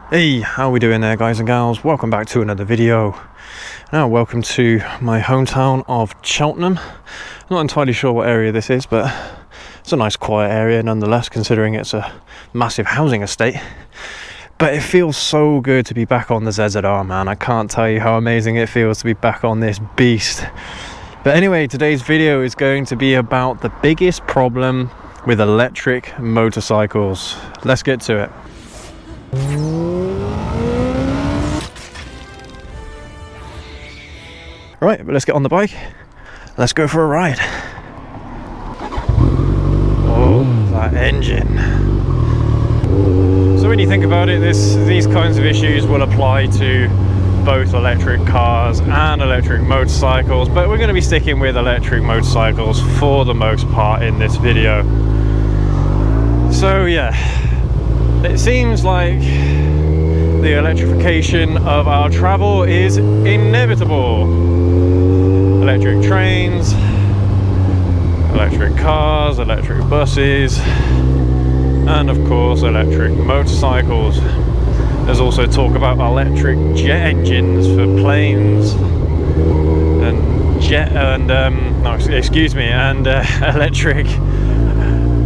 Hey, how we doing there, guys and gals? Welcome back to another video. Now, welcome to my hometown of Cheltenham. I'm not entirely sure what area this is, but it's a nice quiet area nonetheless, considering it's a massive housing estate. But it feels so good to be back on the ZZR, man. I can't tell you how amazing it feels to be back on this beast. But anyway, today's video is going to be about the biggest problem with electric motorcycles. Let's get to it. Right, but let's get on the bike. Let's go for a ride. Oh, that engine. So when you think about it, these kinds of issues will apply to both electric cars and electric motorcycles, but we're going to be sticking with electric motorcycles for the most part in this video. So yeah, it seems like the electrification of our travel is inevitable. Electric trains, electric cars, electric buses, and of course electric motorcycles. There's also talk about electric jet engines for planes and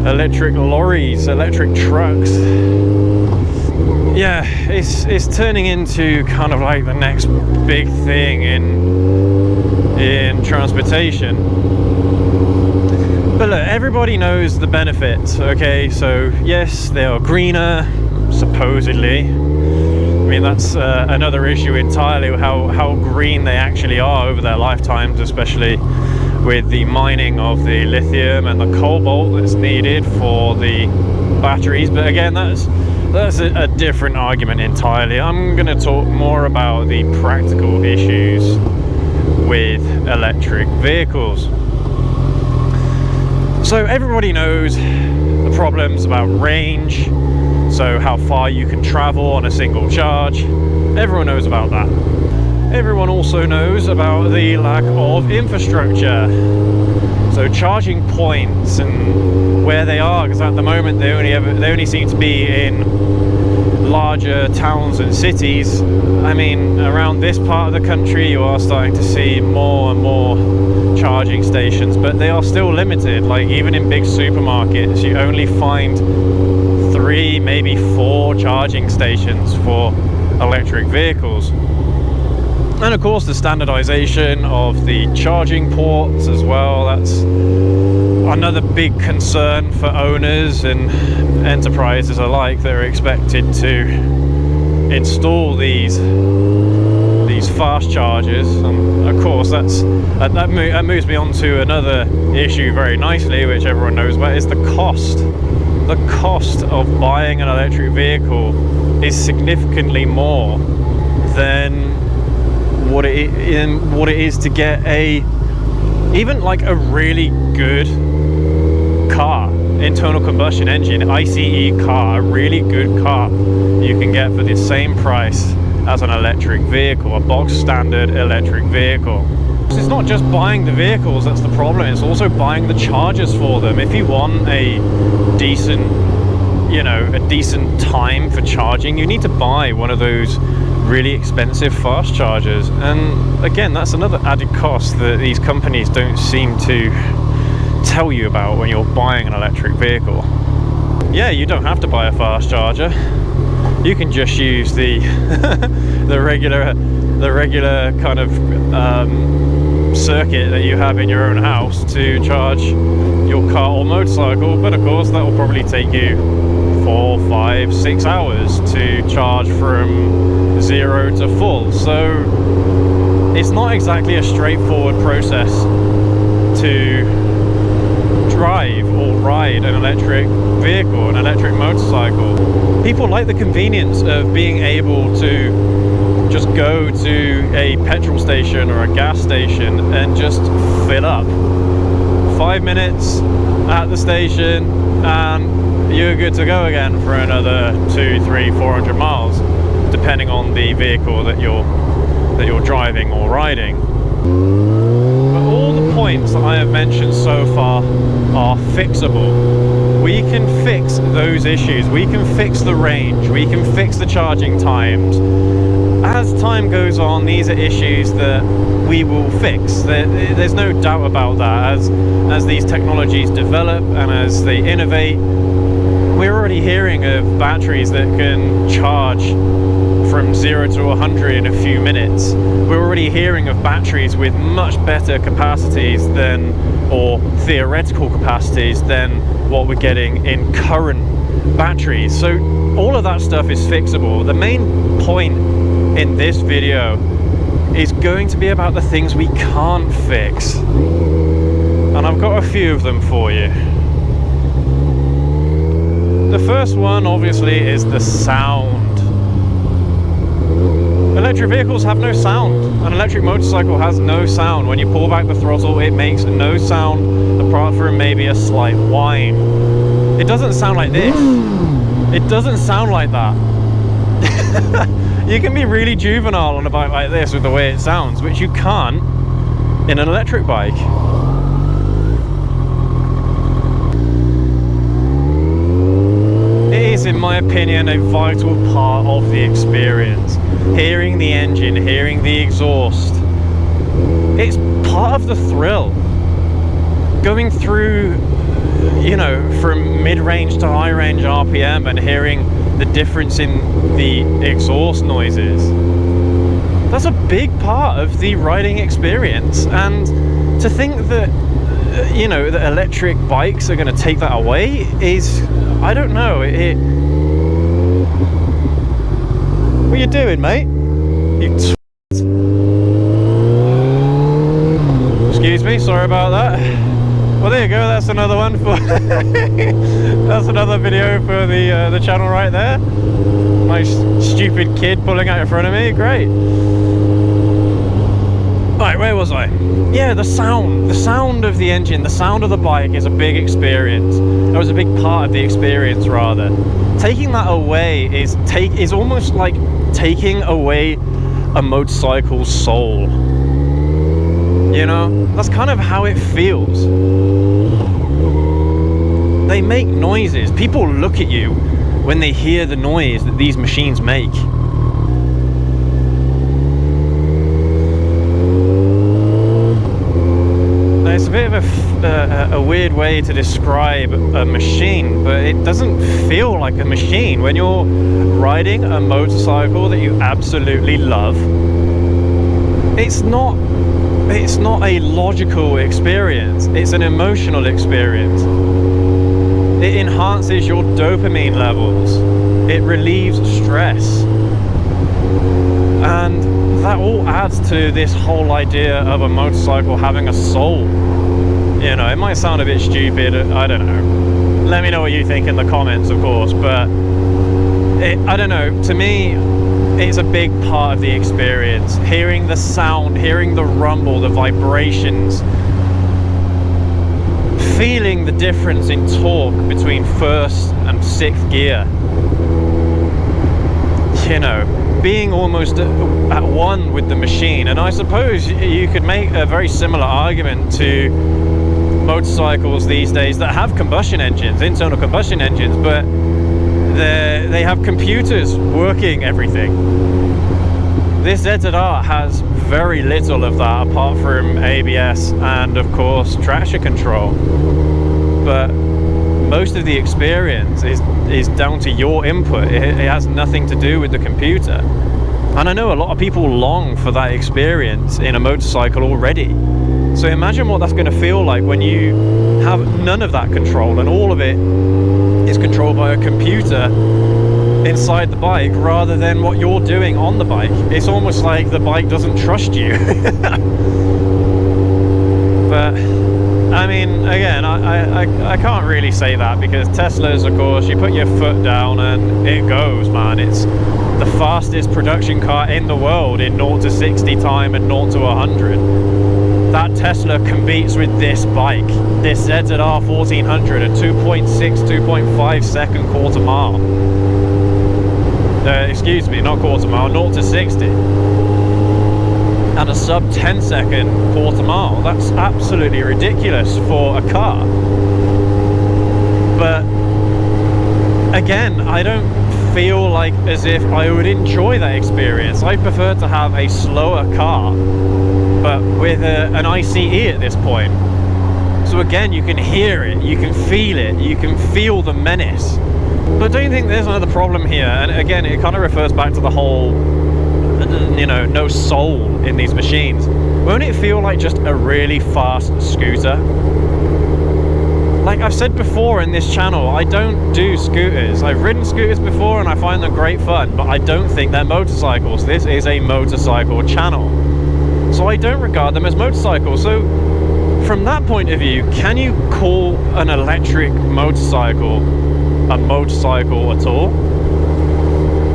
electric lorries, electric trucks. Yeah, it's turning into kind of like the next big thing in transportation. But look, everybody knows the benefits, okay? So yes, they are greener, supposedly. I mean, that's another issue entirely, how green they actually are over their lifetimes, especially with the mining of the lithium and the cobalt that's needed for the batteries. But again, that's a different argument entirely. I'm going to talk more about the practical issues with electric vehicles. So everybody knows the problems about range, so how far you can travel on a single charge. Everyone knows about that. Everyone also knows about the lack of infrastructure, so charging points and where they are, because at the moment they only seem to be in larger towns and cities. I mean, around this part of the country you are starting to see more and more charging stations, but they are still limited. Like even in big supermarkets you only find 3, maybe 4 charging stations for electric vehicles. And of course the standardization of the charging ports as well, that's another big concern for owners and enterprises alike that are expected to install these fast chargers. And of course that moves me on to another issue very nicely, which everyone knows about, is the cost. The cost of buying an electric vehicle is significantly more than what it is to get even like a really good car, internal combustion engine, ICE car, a really good car you can get for the same price as an electric vehicle, a box standard electric vehicle. It's not just buying the vehicles that's the problem, it's also buying the chargers for them. If you want a decent time for charging, you need to buy one of those really expensive fast chargers. And again, that's another added cost that these companies don't seem to tell you about when you're buying an electric vehicle. Yeah, you don't have to buy a fast charger. You can just use the the regular kind of circuit that you have in your own house to charge your car or motorcycle. But of course that will probably take you 4, 5, 6 hours to charge from 0 to full. So it's not exactly a straightforward process to drive or ride an electric vehicle, an electric motorcycle. People like the convenience of being able to just go to a petrol station or a gas station and just fill up. 5 minutes at the station and you're good to go again for another 200, 300, 400 miles, depending on the vehicle that you're driving or riding. But all the points that I have mentioned so far are fixable. we can fix those issues. We can fix the range. We can fix the charging times. As time goes on, these are issues that we will fix. There's no doubt about that. As these technologies develop and as they innovate, we're already hearing of batteries that can charge from 0 to 100 in a few minutes. We're already hearing of batteries with much better capacities than, or theoretical capacities than, what we're getting in current batteries. So all of that stuff is fixable. The main point in this video is going to be about the things we can't fix. And I've got a few of them for you. The first one, obviously, is the sound. Electric vehicles have no sound. An electric motorcycle has no sound. When you pull back the throttle, it makes no sound apart from maybe a slight whine. It doesn't sound like this. It doesn't sound like that. You can be really juvenile on a bike like this with the way it sounds, which you can't in an electric bike. It is, in my opinion, a vital part of the experience. Hearing the engine, hearing the exhaust. It's part of the thrill. Going through, you know, from mid-range to high-range RPM and hearing the difference in the exhaust noises, that's a big part of the riding experience. And to think that, you know, that electric bikes are going to take that away is, I don't know. What are you doing, mate? You Excuse me, sorry about that. Well, there you go. That's another one for. That's another video for the channel right there. My stupid kid pulling out in front of me. Great. Right, where was I? Yeah, the sound of the engine, the sound of the bike is a big experience. It was a big part of the experience, rather. Taking that away is almost like taking away a motorcycle's soul. You know, that's kind of how it feels. They make noises. People look at you when they hear the noise that these machines make. Now, it's a bit of a weird way to describe a machine, but it doesn't feel like a machine. When you're riding a motorcycle that you absolutely love, it's not a logical experience, it's an emotional experience. It enhances your dopamine levels, it relieves stress, and that all adds to this whole idea of a motorcycle having a soul. You know, it might sound a bit stupid, I don't know. Let me know what you think in the comments, of course, but I don't know, to me, it's a big part of the experience. Hearing the sound, hearing the rumble, the vibrations, feeling the difference in torque between first and sixth gear. You know, being almost at one with the machine. And I suppose you could make a very similar argument to motorcycles these days that have combustion engines, internal combustion engines, but they have computers working everything. This ZZR has very little of that apart from ABS and, of course, traction control. But most of the experience is down to your input. It has nothing to do with the computer. And I know a lot of people long for that experience in a motorcycle already. So imagine what that's going to feel like when you have none of that control and all of it is controlled by a computer inside the bike rather than what you're doing on the bike. It's almost like the bike doesn't trust you. But I mean, again, I can't really say that, because Teslas, of course, you put your foot down and it goes, man. It's the fastest production car in the world in 0 to 60 time and 0 to 100. That Tesla competes with this bike, this ZZR 1400, a 2.5 second quarter mile. Excuse me, not quarter mile, 0 to 60. And a sub 10 second quarter mile. That's absolutely ridiculous for a car. But again, I don't feel like as if I would enjoy that experience. I prefer to have a slower car, but with an ICE at this point. So again, you can hear it, you can feel it, you can feel the menace. But don't you think there's another problem here? And again, it kind of refers back to the whole, you know, no soul in these machines. Won't it feel like just a really fast scooter? Like I've said before in this channel, I don't do scooters. I've ridden scooters before and I find them great fun, but I don't think they're motorcycles. This is a motorcycle channel, so I don't regard them as motorcycles. So from that point of view, can you call an electric motorcycle a motorcycle at all?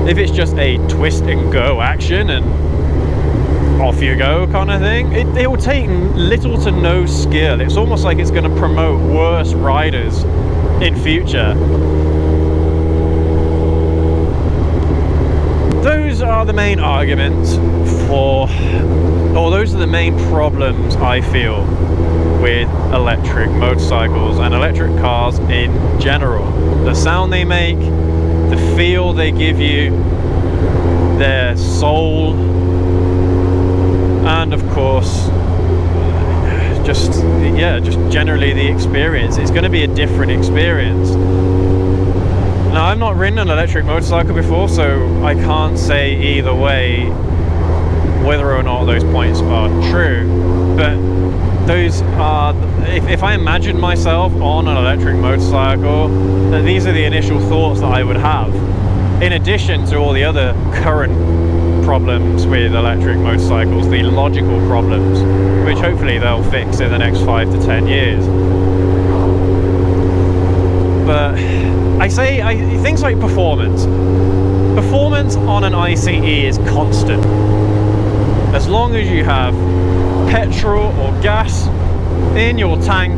If it's just a twist and go action and off you go kind of thing, it will take little to no skill. It's almost like it's going to promote worse riders in future. Those are the main arguments for, or those are the main problems I feel with electric motorcycles and electric cars in general. The sound they make, the feel they give you, their soul, and of course just generally the experience. It's going to be a different experience. Now, I've not ridden an electric motorcycle before, so I can't say either way whether or not those points are true, but those are, if I imagine myself on an electric motorcycle, these are the initial thoughts that I would have, in addition to all the other current problems with electric motorcycles, the logical problems, which hopefully they'll fix in the next 5 to 10 years. But things like performance on an ICE is constant. As long as you have petrol or gas in your tank,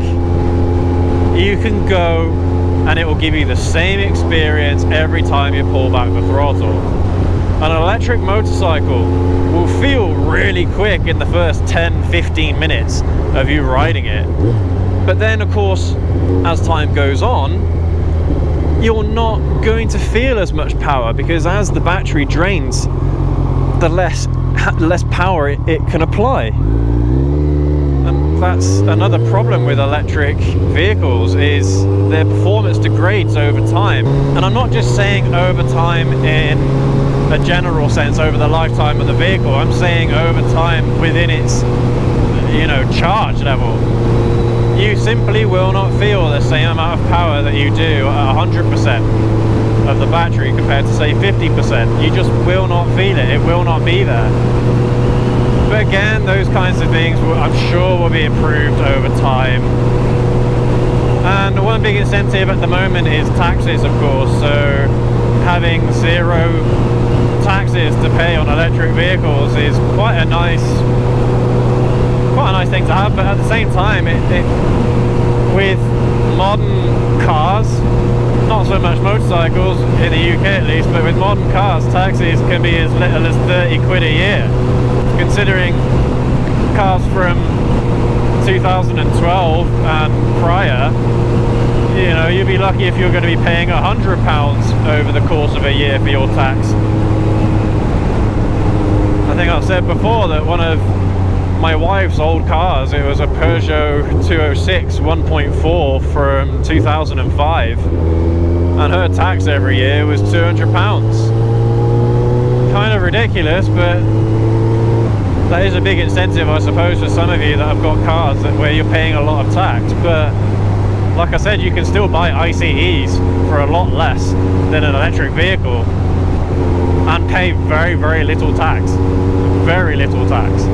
you can go and it will give you the same experience every time you pull back the throttle. An electric motorcycle will feel really quick in the first 10-15 minutes of you riding it, but then of course as time goes on, you're not going to feel as much power, because as the battery drains, the less power it can apply. And that's another problem with electric vehicles, is their performance degrades over time. And I'm not just saying over time in a general sense over the lifetime of the vehicle, I'm saying over time within its, charge level. You simply will not feel the same amount of power that you do at 100% of the battery compared to say 50%. You just will not feel it. It will not be there. But again, those kinds of things I'm sure will be improved over time. And one big incentive at the moment is taxes, of course. So having zero taxes to pay on electric vehicles is quite a nice thing to have. But at the same time, with modern cars, not so much motorcycles in the UK at least, but with modern cars, taxes can be as little as 30 quid a year. Considering cars from 2012 and prior, you'd be lucky if you're going to be paying £100 over the course of a year for your tax. I think I've said before that one of my wife's old cars, it was a Peugeot 206 1.4 from 2005, and her tax every year was £200. Kind of ridiculous, but that is a big incentive, I suppose, for some of you that have got cars where you're paying a lot of tax. But like I said, you can still buy ICEs for a lot less than an electric vehicle and pay very, very little tax. Very little tax.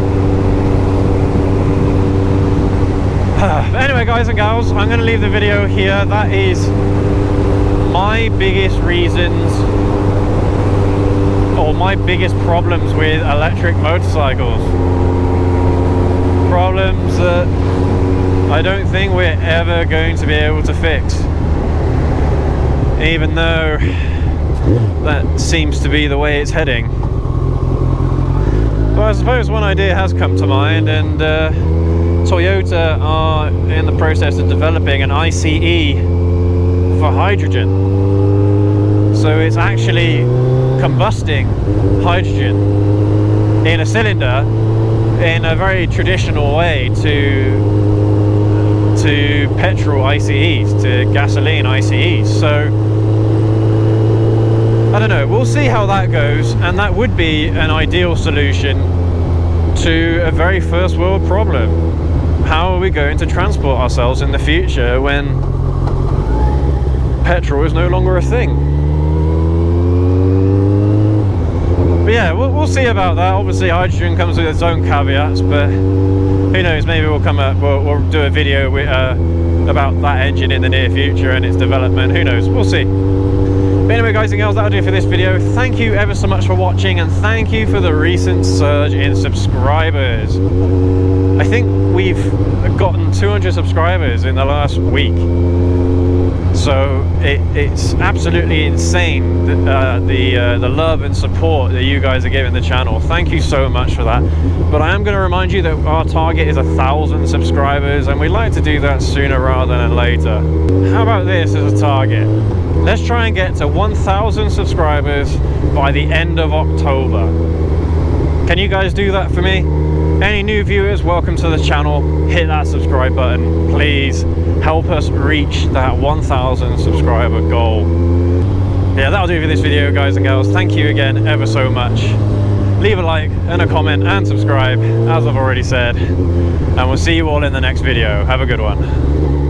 Anyway, guys and gals, I'm going to leave the video here. That is my biggest reasons, or my biggest problems with electric motorcycles. Problems that I don't think we're ever going to be able to fix, even though that seems to be the way it's heading. But I suppose one idea has come to mind, and Toyota are in the process of developing an ICE for hydrogen. So it's actually combusting hydrogen in a cylinder in a very traditional way to petrol ICEs, to gasoline ICEs. So I don't know, we'll see how that goes, and that would be an ideal solution to a very first world problem. How are we going to transport ourselves in the future when petrol is no longer a thing? But yeah, we'll see about that. Obviously hydrogen comes with its own caveats, but who knows, maybe we'll do a video about that engine in the near future and its development. Who knows, we'll see. But anyway, guys and girls, that'll do it for this video. Thank you ever so much for watching, and thank you for the recent surge in subscribers. I think we've gotten 200 subscribers in the last week. So it's absolutely insane, the love and support that you guys are giving the channel. Thank you so much for that. But I am going to remind you that our target is 1,000 subscribers, and we'd like to do that sooner rather than later. How about this as a target? Let's try and get to 1,000 subscribers by the end of October. Can you guys do that for me? Any new viewers, welcome to the channel. Hit that subscribe button, please. Help us reach that 1,000 subscriber goal. Yeah, that'll do for this video, guys and girls. Thank you again ever so much. Leave a like and a comment and subscribe, as I've already said. And we'll see you all in the next video. Have a good one.